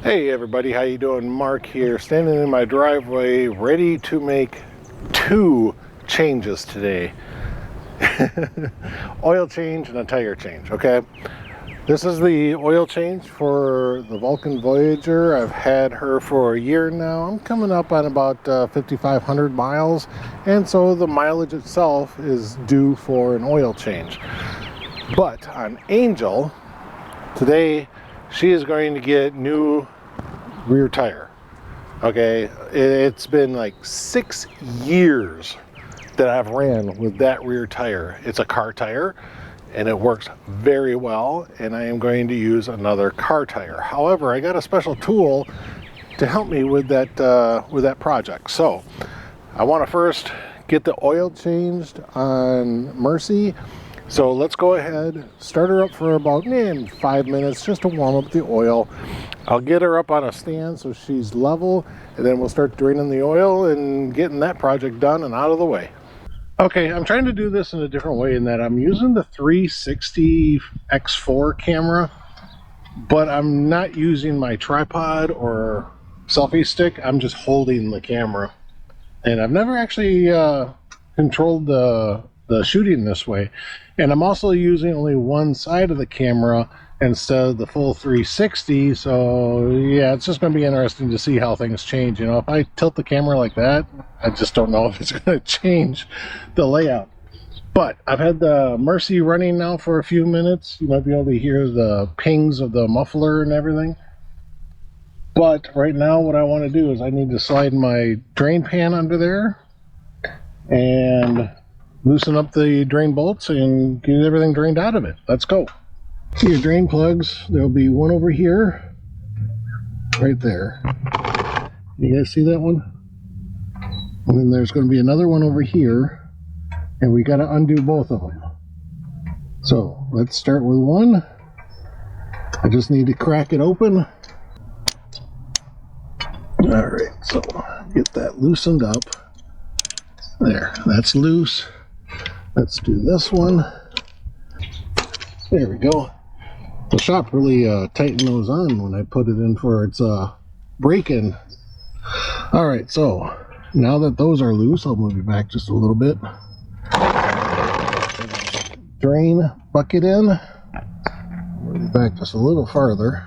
Hey everybody, how you doing? Mark here, standing in my driveway, ready to make two changes today. Oil change and a tire change, okay? This is the oil change for the Vulcan Viyager. I've had her for a year now. I'm coming up on about 5,500 miles, and so the mileage itself is due for an oil change. But on Angel, today, she is going to get new rear tire. Okay, it's been like 6 years that I've ran with that rear tire. It's a car tire and it works very well, and I am going to use another car tire. However, I got a special tool to help me with that project. So I want to first get the oil changed on Mercy. So let's go ahead, start her up for about 5 minutes just to warm up the oil. I'll get her up on a stand so she's level, and then we'll start draining the oil and getting that project done and out of the way. Okay, I'm trying to do this in a different way in that I'm using the 360 X4 camera, but I'm not using my tripod or selfie stick. I'm just holding the camera. And I've never actually controlled the shooting this way, and I'm also using only one side of the camera instead of the full 360. So yeah, it's just going to be interesting to see how things change. You know, if I tilt the camera like that, I just don't know if it's going to change the layout. But I've had the Mercy running now for a few minutes. You might be able to hear the pings of the muffler and everything. But right now what I want to do is I need to slide my drain pan under there and loosen up the drain bolts and get everything drained out of it. Let's go. See your drain plugs. There'll be one over here, right there. You guys see that one? And then there's going to be another one over here, and we got to undo both of them. So let's start with one. I just need to crack it open. All right, so get that loosened up. There, that's loose. Let's do this one. There we go. The shop really tightened those on when I put it in for its break-in. Alright, so now that those are loose, I'll move you back just a little bit. Drain bucket in. Move you back just a little farther.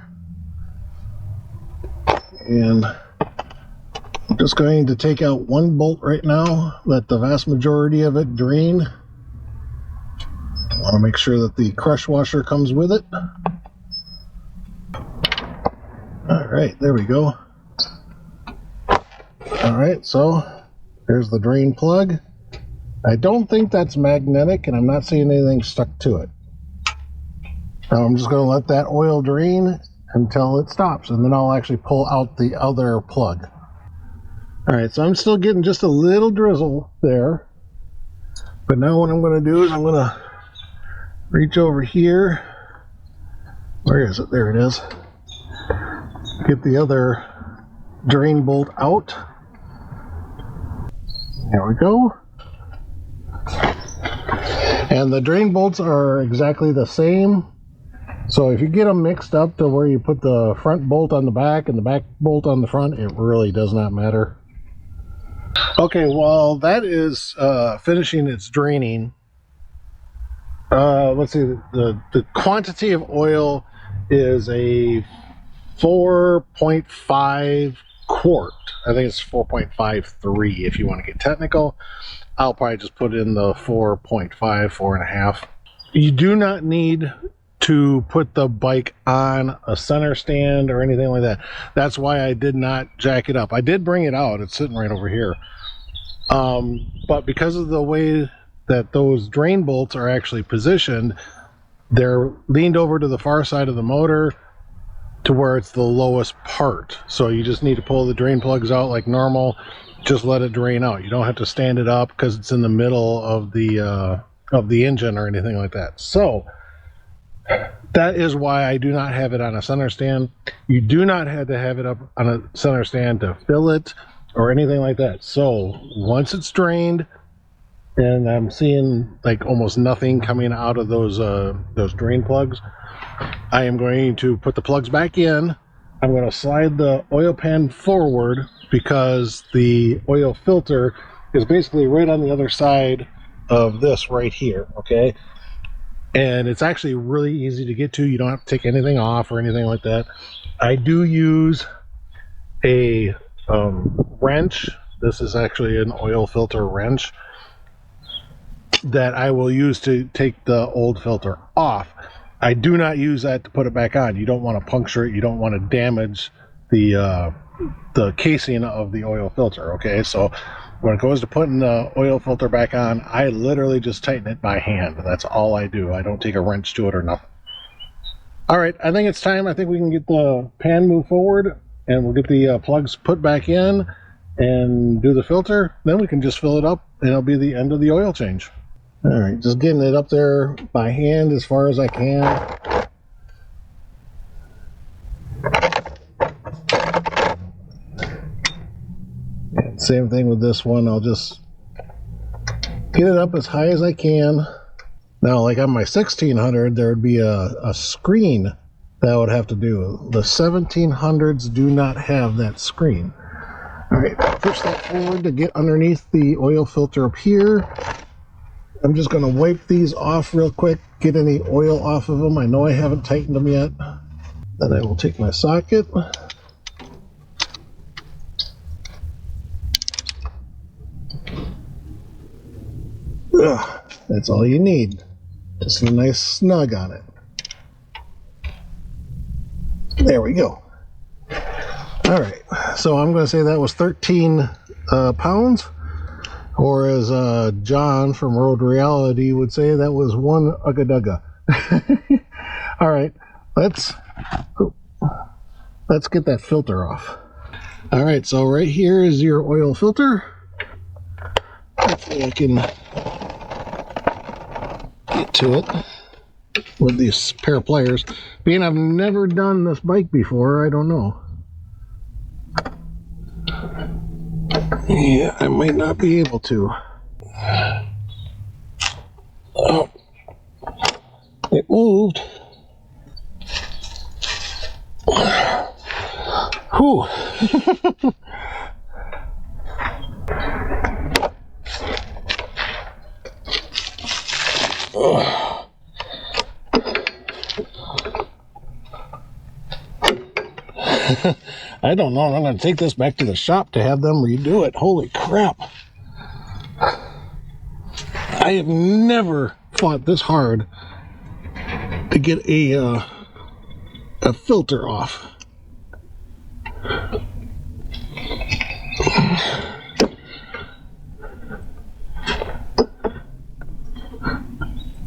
And I'm just going to take out one bolt right now, let the vast majority of it drain. I want to make sure that the crush washer comes with it. Alright, there we go. Alright, so there's the drain plug. I don't think that's magnetic, and I'm not seeing anything stuck to it. Now I'm just going to let that oil drain until it stops, and then I'll actually pull out the other plug. Alright, so I'm still getting just a little drizzle there. But now what I'm going to do is I'm going to reach over here. Where is it? There it is. Get the other drain bolt out. There we go. And the drain bolts are exactly the same. So if you get them mixed up to where you put the front bolt on the back and the back bolt on the front, it really does not matter. Okay, while that is finishing its draining, let's see, the quantity of oil is a 4.5 quart. I think it's 4.53 if you want to get technical. I'll probably just put in the 4.5, 4.5. You do not need to put the bike on a center stand or anything like that. That's why I did not jack it up. I did bring it out. It's sitting right over here. But because of the way that those drain bolts are actually positioned, they're leaned over to the far side of the motor to where it's the lowest part. So you just need to pull the drain plugs out like normal. Just let it drain out. You don't have to stand it up because it's in the middle of the engine or anything like that. So that is why I do not have it on a center stand. You do not have to have it up on a center stand to fill it or anything like that. So once it's drained, and I'm seeing like almost nothing coming out of those drain plugs, I am going to put the plugs back in I'm going to slide the oil pan forward because the oil filter is basically right on the other side of this right here, okay? And it's actually really easy to get to. You don't have to take anything off or anything like that. I do use a wrench. This is actually an oil filter wrench that I will use to take the old filter off. I do not use that to put it back on. You don't want to puncture it. You don't want to damage the casing of the oil filter, okay? So when it goes to putting the oil filter back on, I literally just tighten it by hand. That's all I do. I don't take a wrench to it or nothing. All right, I think it's time. I think we can get the pan moved forward, and we'll get the plugs put back in and do the filter. Then we can just fill it up, and it'll be the end of the oil change. All right, just getting it up there by hand as far as I can. And same thing with this one. I'll just get it up as high as I can. Now, like on my 1600, there would be a screen that I would have to do. The 1700s do not have that screen. All right, push that forward to get underneath the oil filter up here. I'm just going to wipe these off real quick, get any oil off of them. I know I haven't tightened them yet. Then I will take my socket. Ugh, that's all you need. Just a nice snug on it. There we go. All right, so I'm going to say that was 13 pounds. Or as John from Road Reality would say, that was one ugga-dugga. All right, let's get that filter off. All right, so right here is your oil filter. Hopefully I can get to it with these pair of pliers. Being I've never done this bike before, I don't know. Yeah, I might not be able to. Oh, it moved. Whew. I don't know. I'm going to take this back to the shop to have them redo it. Holy crap. I have never fought this hard to get a filter off.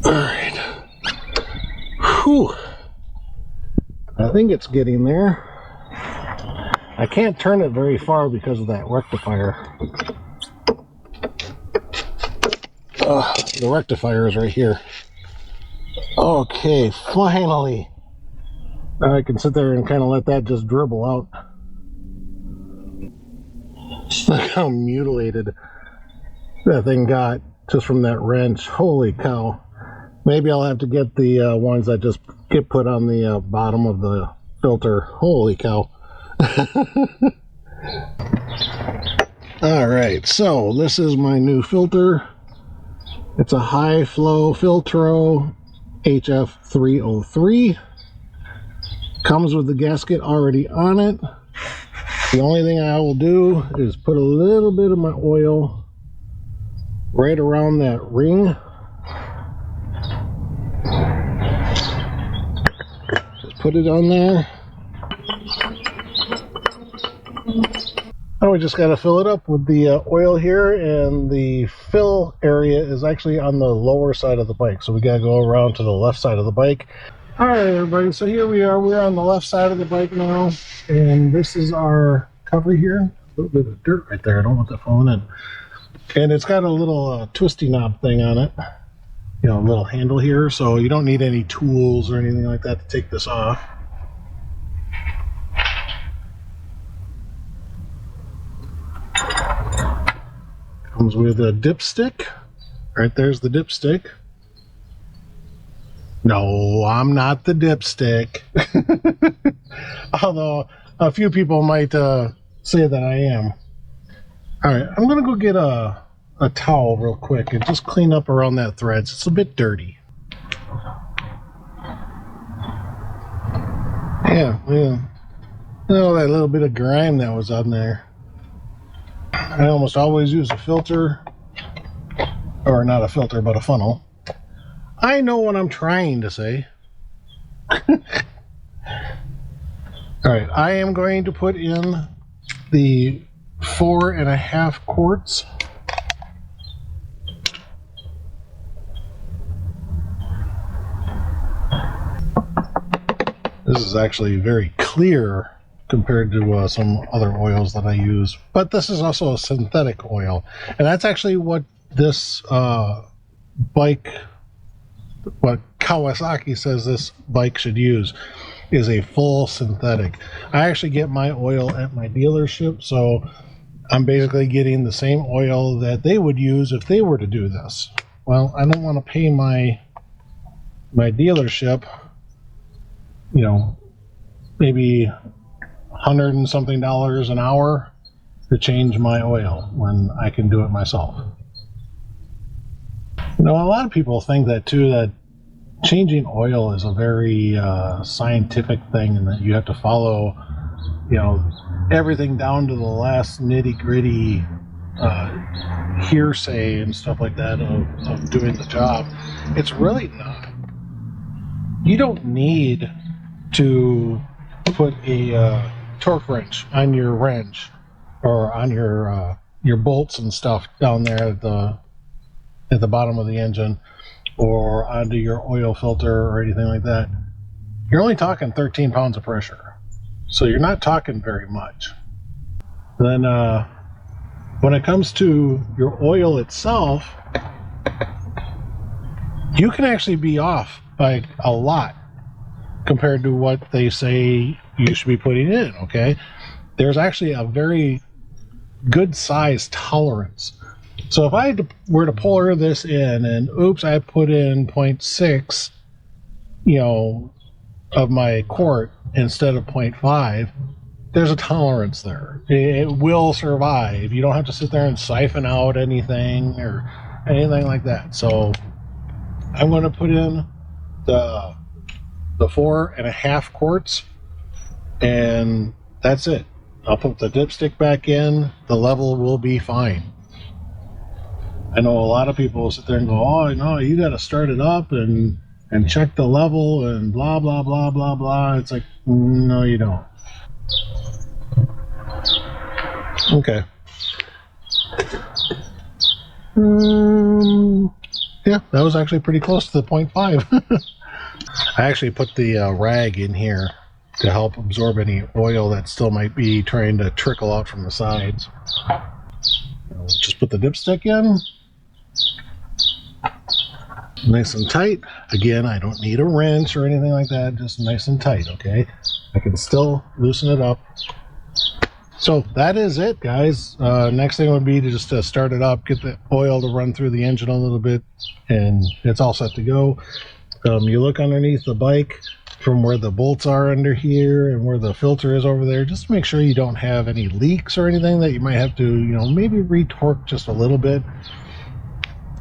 All right. Whew. I think it's getting there. I can't turn it very far because of that rectifier. The rectifier is right here. Okay, finally. Now I can sit there and kind of let that just dribble out. Look how mutilated that thing got just from that wrench. Holy cow. Maybe I'll have to get the ones that just get put on the bottom of the filter. Holy cow. Alright, so this is my new filter. It's a high flow Filtro HF303. Comes with the gasket already on it. The only thing I will do is put a little bit of my oil right around that ring. Just put it on there. Now we just got to fill it up with the oil here, and the fill area is actually on the lower side of the bike, so we got to go around to the left side of the bike. All right, everybody, so here we are. We're on the left side of the bike now, and this is our cover here. A little bit of dirt right there. I don't want that falling in. And it's got a little twisty knob thing on it, you know, a little handle here, so you don't need any tools or anything like that to take this off. Comes with a dipstick. Right there's the dipstick. No, I'm not the dipstick. Although a few people might say that I am. All right, I'm gonna go get a towel real quick and just clean up around that threads. It's a bit dirty. Yeah. Oh, that little bit of grime that was on there. I almost always use a filter, or not a filter, but a funnel. I know what I'm trying to say. All right, I am going to put in the 4.5 quarts. This is actually very clear compared to some other oils that I use, but this is also a synthetic oil, and that's actually what this bike, what Kawasaki says this bike should use, is a full synthetic. I actually get my oil at my dealership, so I'm basically getting the same oil that they would use if they were to do this. Well, I don't want to pay my dealership, you know, maybe $100 and something an hour to change my oil when I can do it myself. You know, a lot of people think that too, that changing oil is a very scientific thing, and that you have to follow, you know, everything down to the last nitty-gritty hearsay and stuff like that of doing the job. It's really not. You don't need to put a torque wrench on your wrench or on your bolts and stuff down there at the bottom of the engine, or onto your oil filter or anything like that. You're only talking 13 pounds of pressure, so you're not talking very much. Then when it comes to your oil itself, you can actually be off by a lot compared to what they say you should be putting in, okay? There's actually a very good size tolerance. So if I were to pour this in and oops, I put in 0.6, you know, of my quart instead of 0.5, there's a tolerance there. It will survive. You don't have to sit there and siphon out anything or anything like that. So I'm going to put in the 4.5 quarts, and that's it. I'll put the dipstick back in. The level will be fine. I know a lot of people will sit there and go, oh, no, you got to start it up and check the level and blah, blah, blah, blah, blah. It's like, no, you don't. Okay. Yeah, that was actually pretty close to the 0.5. I actually put the rag in here to help absorb any oil that still might be trying to trickle out from the sides. Just put the dipstick in. Nice and tight. Again, I don't need a wrench or anything like that, just nice and tight, okay? I can still loosen it up. So that is it, guys. Next thing would be to just start it up, get the oil to run through the engine a little bit, and it's all set to go. You look underneath the bike from where the bolts are under here and where the filter is over there, just to make sure you don't have any leaks or anything that you might have to, you know, maybe retorque just a little bit.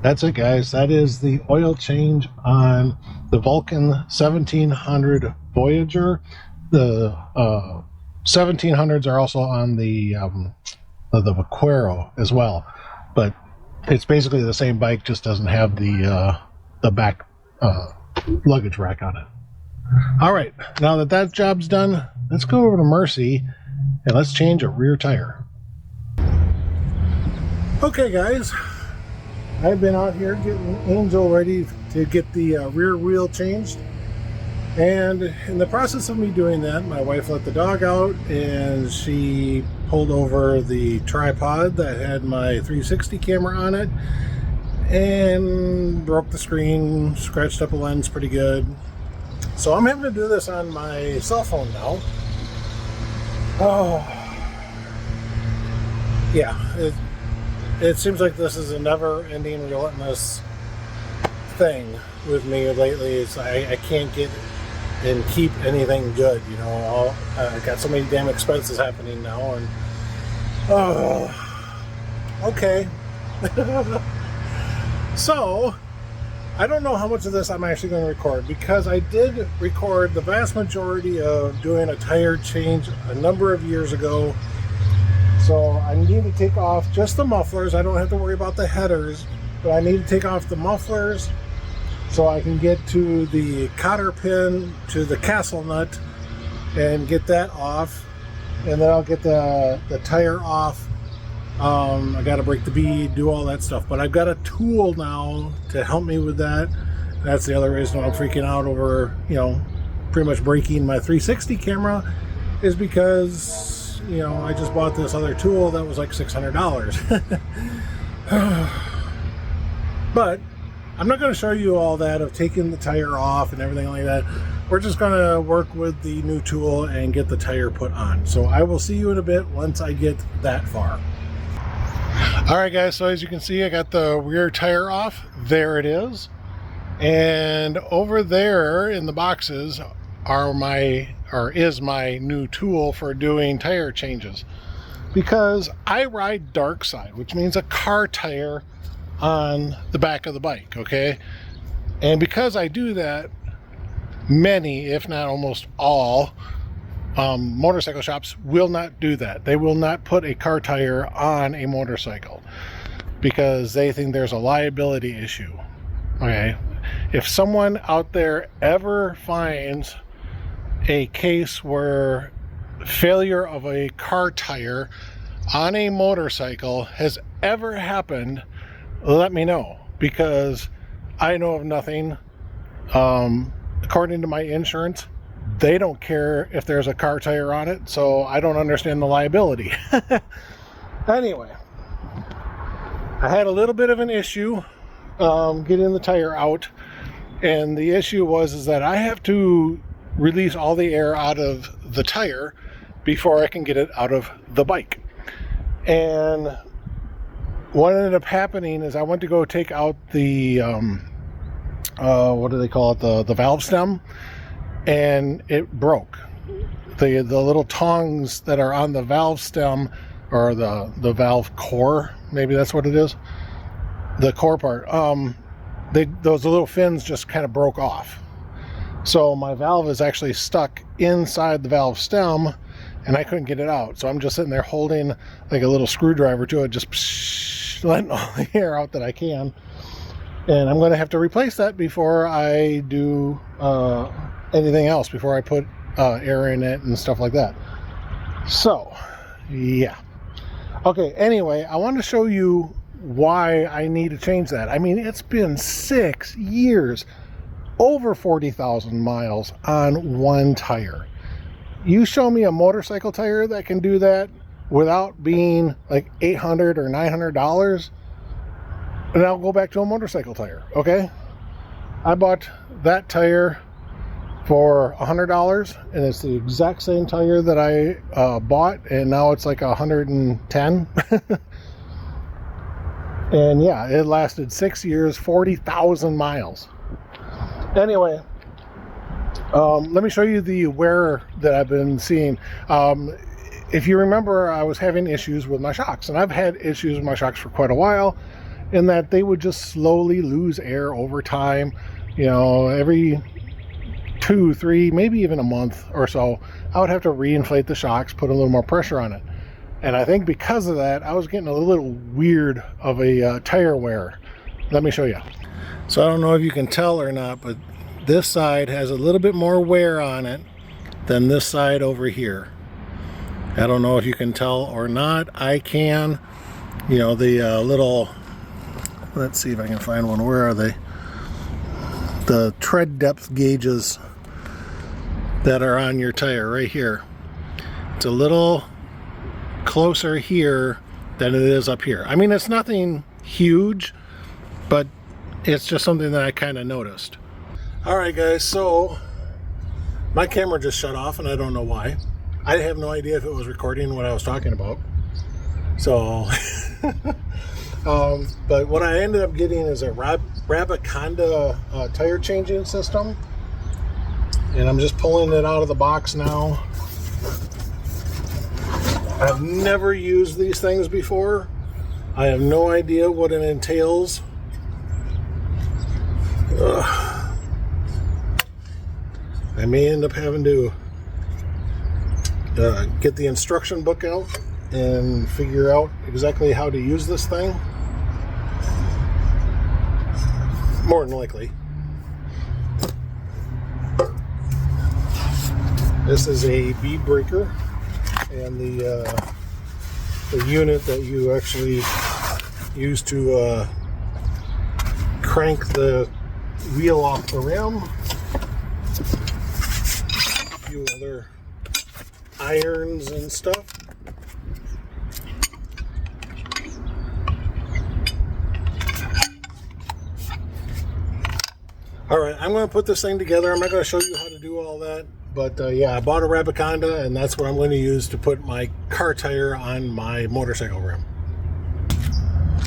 That's it, guys. That is the oil change on the Vulcan 1700 Voyager. The 1700s are also on the Vaquero as well, but it's basically the same bike, just doesn't have the back luggage rack on it. All right, now that job's done, let's go over to Mercy and let's change a rear tire. Okay, guys. I've been out here getting Angel ready to get the rear wheel changed, and in the process of me doing that, my wife let the dog out and she pulled over the tripod that had my 360 camera on it and broke the screen, scratched up a lens pretty good. So I'm having to do this on my cell phone now. Oh, yeah. It seems like this is a never-ending, relentless thing with me lately. I can't get and keep anything good. You know, I got so many damn expenses happening now, and okay. So I don't know how much of this I'm actually going to record, because I did record the vast majority of doing a tire change a number of years ago. So I need to take off just the mufflers. I don't have to worry about the headers, but I need to take off the mufflers so I can get to the cotter pin to the castle nut and get that off. And then I'll get the tire off. I got to break the bead, do all that stuff. But I've got a tool now to help me with that. That's the other reason I'm freaking out over, you know, pretty much breaking my 360 camera, is because, you know, I just bought this other tool that was like $600. But I'm not going to show you all that of taking the tire off and everything like that. We're just going to work with the new tool and get the tire put on. So I will see you in a bit once I get that far. All right, guys, so as you can see, I got the rear tire off. There it is. And over there in the boxes is my new tool for doing tire changes, because I ride dark side, which means a car tire on the back of the bike. Okay, and because I do that, many, if not almost all, motorcycle shops will not do that. They will not put a car tire on a motorcycle because they think there's a liability issue. Okay, if someone out there ever finds a case where failure of a car tire on a motorcycle has ever happened, let me know, because I know of nothing. According to my insurance, they don't care if there's a car tire on it, so I don't understand the liability. Anyway, I had a little bit of an issue getting the tire out, and the issue was that I have to release all the air out of the tire before I can get it out of the bike. And what ended up happening is I went to go take out the what do they call it, the valve stem, and it broke. The little tongs that are on the valve stem, or the valve core, maybe that's what it is, the core part, those little fins just kind of broke off. So my valve is actually stuck inside the valve stem, and I couldn't get it out. So I'm just sitting there holding like a little screwdriver to it, just letting all the air out that I can. And I'm going to have to replace that before I do anything else, before I put air in it and stuff like that. So, yeah. Okay, anyway, I want to show you why I need to change that. I mean, it's been 6 years, over 40,000 miles on one tire. You show me a motorcycle tire that can do that without being like $800 or $900, and I'll go back to a motorcycle tire. Okay, I bought that tire for $100, and it's the exact same tire that I bought, and now it's like $110. And yeah, it lasted 6 years, 40,000 miles. Anyway, let me show you the wear that I've been seeing. If you remember, I was having issues with my shocks, and I've had issues with my shocks for quite a while, in that they would just slowly lose air over time. You know, every 2, 3, maybe even a month or so, I would have to reinflate the shocks, put a little more pressure on it. And I think because of that, I was getting a little weird of a tire wear. Let me show you. So I don't know if you can tell or not, but this side has a little bit more wear on it than this side over here. I don't know if you can tell or not. I can. You know, the little, let's see if I can find one. Where are they? The tread depth gauges that are on your tire right here. It's a little closer here than it is up here. I mean, it's nothing huge, but it's just something that I kind of noticed. All right, guys, so my camera just shut off, and I don't know why. I have no idea if it was recording what I was talking about. So, but what I ended up getting is a Rabiconda tire changing system. and I'm just pulling it out of the box now. I've never used these things before. I have no idea what it entails. I may end up having to get the instruction book out and figure out exactly how to use this thing. More than likely. This is a bead breaker, and the unit that you actually use to crank the wheel off the rim. A few other irons and stuff. Alright, I'm going to put this thing together. I'm not going to show you how to do all that. But yeah, I bought a Rabiconda, and that's what I'm going to use to put my car tire on my motorcycle rim.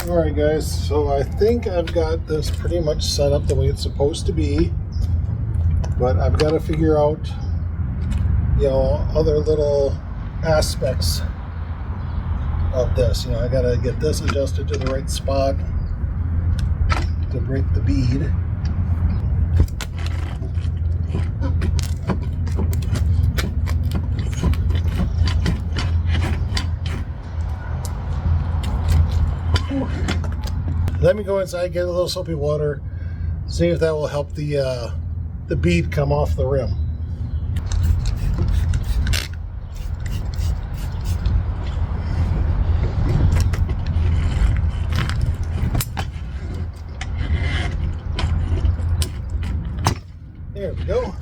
Alright guys, so I think I've got this pretty much set up the way it's supposed to be. But I've got to figure out, you know, other little aspects of this. You know, I got to get this adjusted to the right spot to break the bead. Let me go inside, get a little soapy water, see if that will help the bead come off the rim. There we go.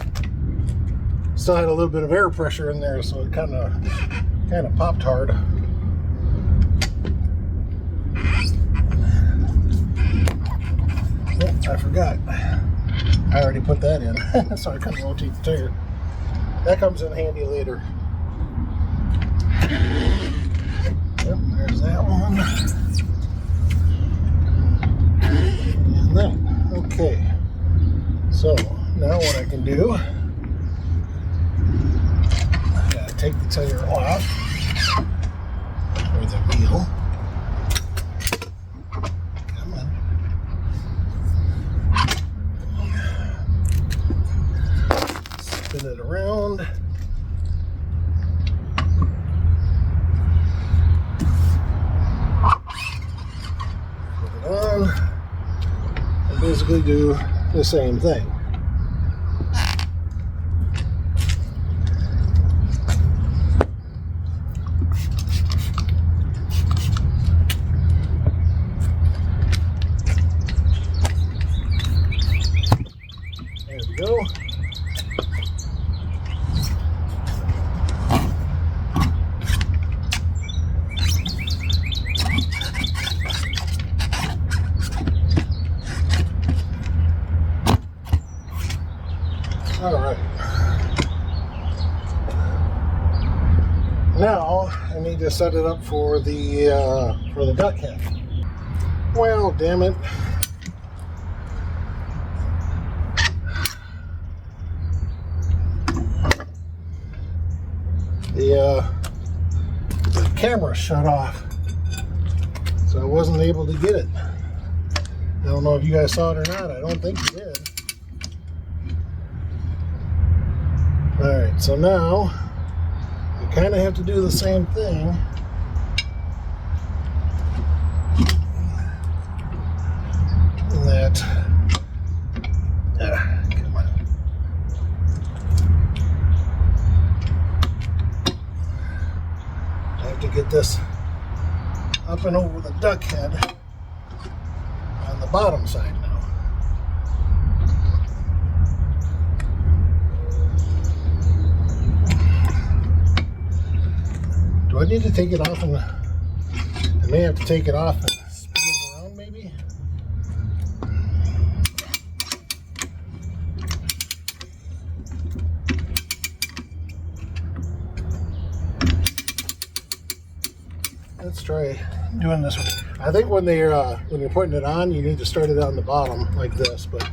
Still had a little bit of air pressure in there, so it kind of popped hard. I forgot. I already put that in, so I couldn't rotate the tire. That comes in handy later. Yep, there's that one. And that. Okay. So, now what I can do, I gotta take the tire off, or the wheel. Spin it around. Put it on. And basically do the same thing. There we go. All right. Now I need to set it up for the duck head. Well, damn it. The camera shut off, so I wasn't able to get it. I don't know if you guys saw it or not. I don't think you did. Alright, so now I kind of have to do the same thing. That come on. I have to get this up and over the duck head on the bottom side now. Do I need to take it off? And I may have to take it off and spin it around maybe. Let's try doing this one. I think when you're putting it on, you need to start it on the bottom like this, but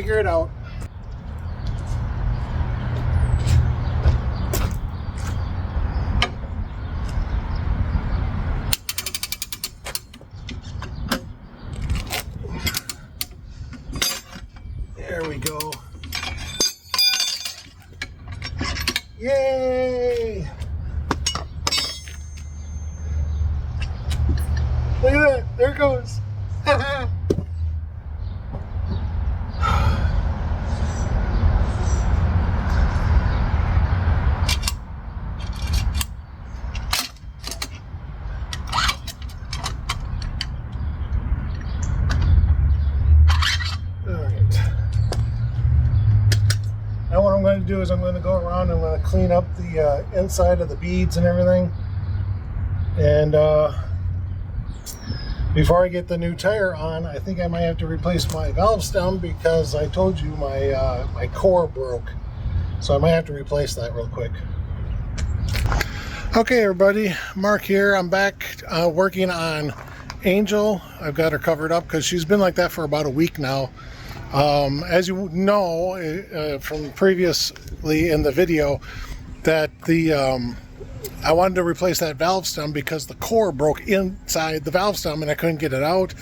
figure it out. There we go. Yay! Look at that, there it goes. Now what I'm going to do is I'm going to go around and I'm going to clean up the inside of the beads and everything. And before I get the new tire on, I think I might have to replace my valve stem because I told you my my core broke. So I might have to replace that real quick. Okay everybody, Mark here. I'm back working on Angel. I've got her covered up because she's been like that for about a week now. As you know from previously in the video, that the I wanted to replace that valve stem because the core broke inside the valve stem and I couldn't get it out.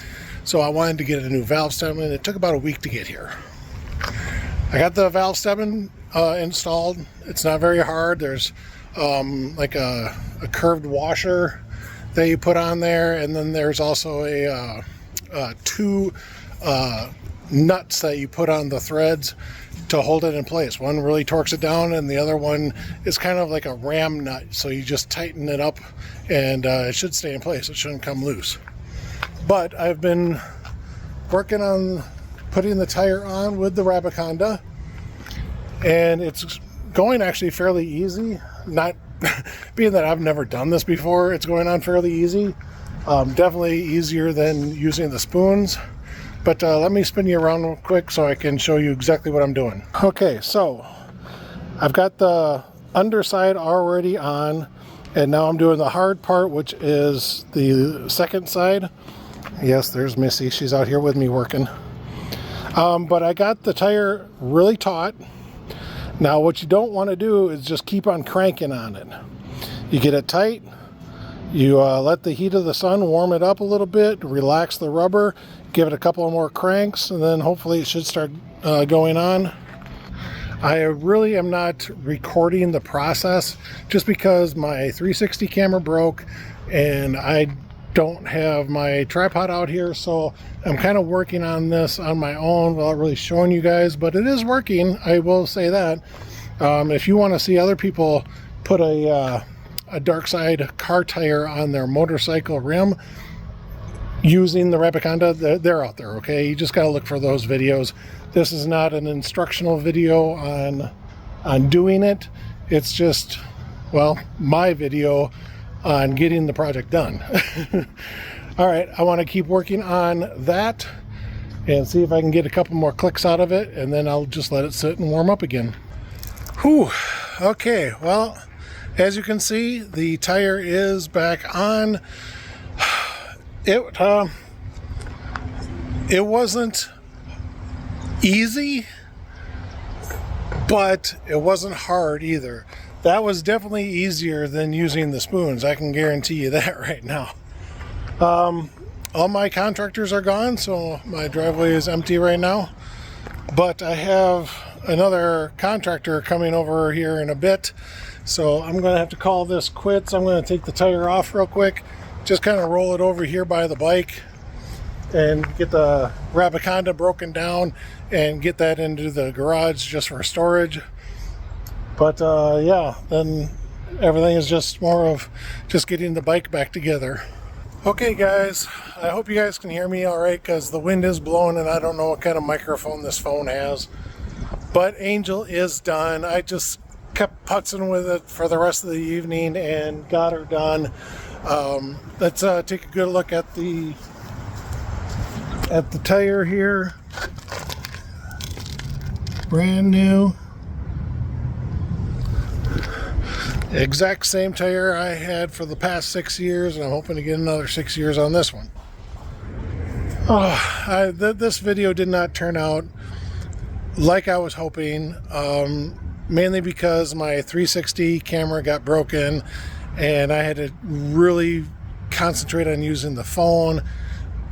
So I wanted to get a new valve stem, and it took about a week to get here. I got the valve stem installed. It's not very hard. There's like a curved washer that you put on there, and then there's also two nuts that you put on the threads to hold it in place. One really torques it down, and the other one is kind of like a ram nut, so you just tighten it up and it should stay in place. It shouldn't come loose. But I've been working on putting the tire on with the Rabiconda, and it's going actually fairly easy. Not being that I've never done this before, it's going on fairly easy. Definitely easier than using the spoons. But let me spin you around real quick so I can show you exactly what I'm doing. Okay, so I've got the underside already on, and now I'm doing the hard part, which is the second side. Yes, there's Missy. She's out here with me working. But I got the tire really taut. Now what you don't want to do is just keep on cranking on it. You get it tight. You let the heat of the sun warm it up a little bit, relax the rubber, give it a couple more cranks, and then hopefully it should start going on. I really am not recording the process just because my 360 camera broke and I don't have my tripod out here, so I'm kind of working on this on my own without really showing you guys, but it is working, I will say that. If you want to see other people put a dark side car tire on their motorcycle rim using the Rabiconda, they're out there, okay? You just got to look for those videos. This is not an instructional video on doing it. It's just, well, my video on getting the project done. All right, I want to keep working on that and see if I can get a couple more clicks out of it, and then I'll just let it sit and warm up again. Whew, okay, well, as you can see, the tire is back on. It wasn't easy, but it wasn't hard either. That was definitely easier than using the spoons. I can guarantee you that right now. All my contractors are gone, so my driveway is empty right now. But I have another contractor coming over here in a bit, so I'm going to have to call this quits. I'm going to take the tire off real quick, just kind of roll it over here by the bike and get the Rabiconda broken down and get that into the garage just for storage. But yeah, then everything is just more of just getting the bike back together. Okay guys, I hope you guys can hear me all right, because the wind is blowing and I don't know what kind of microphone this phone has. But Angel is done. I just kept putzing with it for the rest of the evening and got her done. Let's take a good look at the tire here. Brand new. Exact same tire I had for the past 6 years, and I'm hoping to get another 6 years on this one. Oh, this video did not turn out like I was hoping, mainly because my 360 camera got broken and I had to really concentrate on using the phone,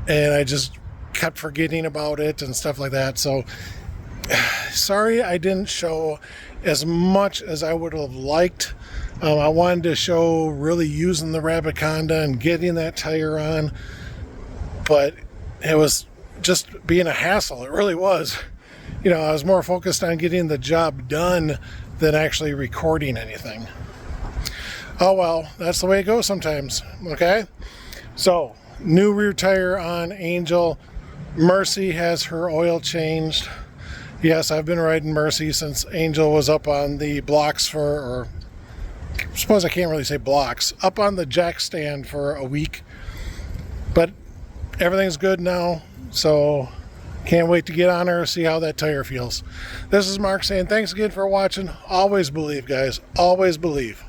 and I just kept forgetting about it and stuff like that. So sorry I didn't show as much as I would have liked. I wanted to show really using the Rabiconda and getting that tire on, but it was just being a hassle. It really was. You know, I was more focused on getting the job done than actually recording anything. Oh well, that's the way it goes sometimes. Okay, so new rear tire on Angel. Mercy has her oil changed. Yes, I've been riding Mercy since Angel was up on the blocks for, or I suppose I can't really say blocks, up on the jack stand for a week. But everything's good now, so can't wait to get on her, see how that tire feels. This is Mark saying thanks again for watching. Always believe, guys. Always believe.